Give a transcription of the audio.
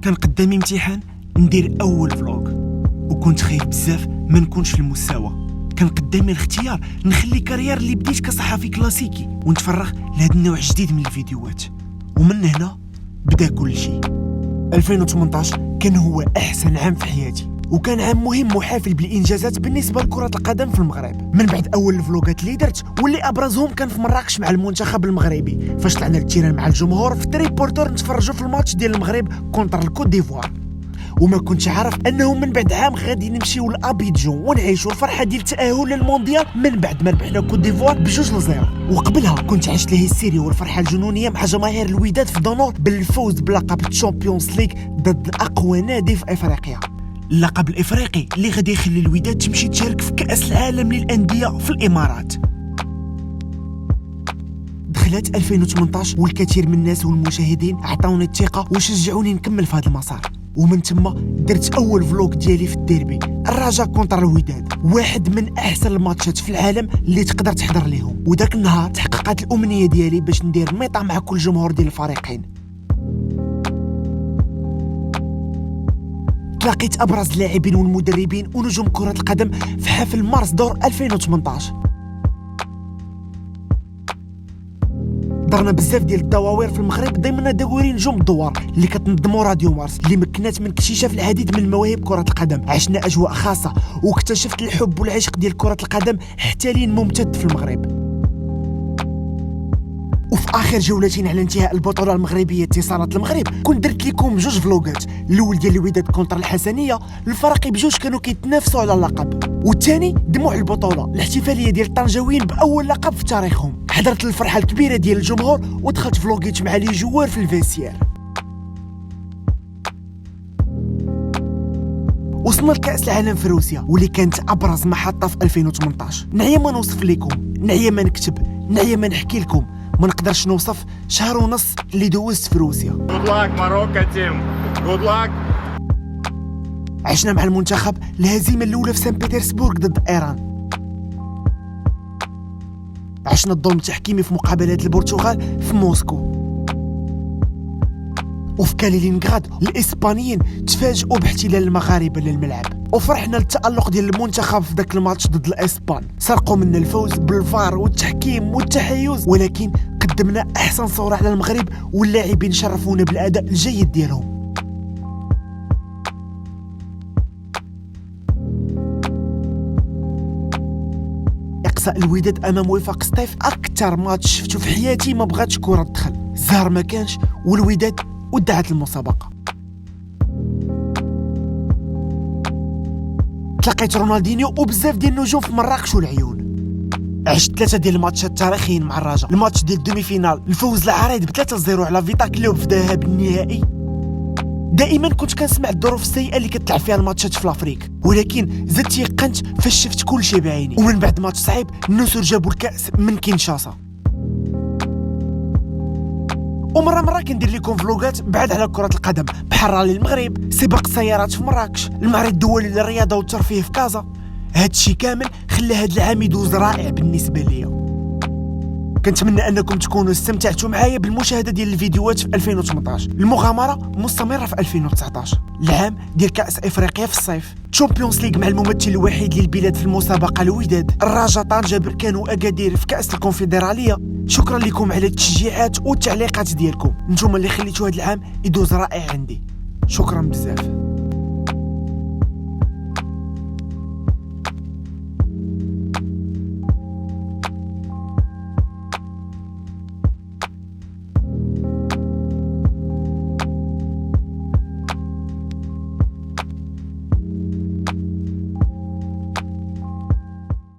كان قدامي امتحان ندير اول فلوق وكنت خايف بزاف ما نكونش في المستوى. كان قدامي الاختيار نخلي كارير اللي بديت كصحفي كلاسيكي ونتفرغ لهذا النوع جديد من الفيديوهات، ومن هنا بدا كل شيء. 2018 كان هو احسن عام في حياتي، وكان عام مهم وحافل بالانجازات بالنسبه لكره القدم في المغرب. من بعد اول الفلوقات اللي درت واللي ابرزهم كان في مراكش مع المنتخب المغربي، فاش طلعنا للتيران مع الجمهور في تريبورتور نتفرجوا في الماتش ديال المغرب كونتر الكوت ديفوار. وما كنتش عارف انه من بعد عام غادي نمشيو لابيجون ونعيشوا الفرحه ديال التاهل للمونديال من بعد ما ربحنا كوت ديفوار ب2-0. وقبلها كنت عشت له السيري والفرحه الجنونيه مع جماهير الوداد في دونور بالفوز بلقب الشامبيونز ليغ ضد اقوى نادي في افريقيا، اللقب الافريقي اللي غادي يخلي الوداد تمشي تشارك في كاس العالم للانديه في الامارات. دخلت 2018 والكثير من الناس والمشاهدين عطاوني الثقه وشجعوني نكمل في هذا المسار، ومن تما درت اول فلوق ديالي في الديربي الرجاء كونتر الوداد، واحد من احسن الماتشات في العالم اللي تقدر تحضر ليهم. وداك النهار تحققت الامنيه ديالي باش ندير ميطا مع كل جمهور ديال الفريقين. تلاقيت ابرز اللاعبين والمدربين ونجوم كره القدم في حفل مارس دور 2018. درنا بزاف ديال الدواوير في المغرب ضمن دواوين نجوم الدوار اللي كتنظموا راديو مارس، اللي مكنات من اكتشاف العديد من مواهب كرة القدم. عشنا اجواء خاصة واكتشفت الحب والعشق ديال كرة القدم حتى لين ممتد في المغرب. وفي اخر جولتين على انتهاء البطولة المغربية اتصالات المغرب كنت درت لكم 2 فلوقات، الاول ديال الوداد كونتر الحسنية، الفرق بجوج كانوا كيتنافسوا على اللقب، والثاني دموع البطولة، الاحتفالية ديال الطنجاويين باول لقب في تاريخهم. حضرت الفرحة الكبيرة ديال الجمهور ودخلت فلوقيت مع لي جوار في الفيسير. وصلنا لكأس العالم في روسيا واللي كانت ابرز محطة في 2018. نعيا ما نوصف لكم، نعيا ما نكتب، نعيا ما نحكي لكم، ما نقدرش نوصف شهر ونص اللي دوزت في روسيا. Good luck Morocco team. Good luck. عشنا مع المنتخب الهزيمة الأولى في سان بيترسبورغ ضد إيران. عشنا الظلم التحكيمي في مقابلات البرتغال في موسكو. وفي كالينينغراد الإسبانيين تفاجئوا باحتلال المغاربة للملعب، وفرحنا للتألق ديال المنتخب في ذاك الماتش ضد الإسبان. سرقوا منا الفوز بالفار والتحكيم والتحيز، ولكن قدمنا أحسن صورة على المغرب واللاعبين شرفونا بالأداء الجيد ديالهم. إقصاء الوداد أمام وفاق سطيف أكثر ماتش شفتو في حياتي، ما بغاتش كرة تدخل، الزهر ما كانش والوداد ودعت المسابقة. تلاقيت رونالدينيو وبزاف ديال النجوم في مراكش والعيون. عشت 3 ديال الماتشات التاريخيين مع الرجاء، الماتش ديال الدومي فينال، الفوز العريض ب3-0 على فيتا كلوب في ذهاب النهائي. دائما كنت كنسمع الظروف السيئه اللي كتلعب فيها الماتشات في الافريق، ولكن زدت يقنت فاش شفت كل شيء بعيني. ومن بعد ماتش صعيب النسور جابوا الكاس من كينشاسا. ومره كندير لكم فلوقات بعد على كره القدم بحال رالي المغرب، سباق السيارات في مراكش، المعرض الدولي للرياضه والترفيه في كازا. هادشي كامل خلى هاد العام يدوز رائع بالنسبه ليا. كنتمنى انكم تكونوا استمتعتوا معايا بالمشاهده ديال الفيديوهات في 2018. المغامره مستمره في 2019، العام ديال كاس افريقيا في الصيف، تشامبيونز ليغ مع الممثل الوحيد للبلاد في المسابقه الوداد، الرجاء طنجة بركان واكادير في كاس الكونفدراليه. شكرا لكم على التشجيعات والتعليقات ديالكم، نتوما اللي خليتوا هذا العام يدوز رائع عندي. شكرا بزاف.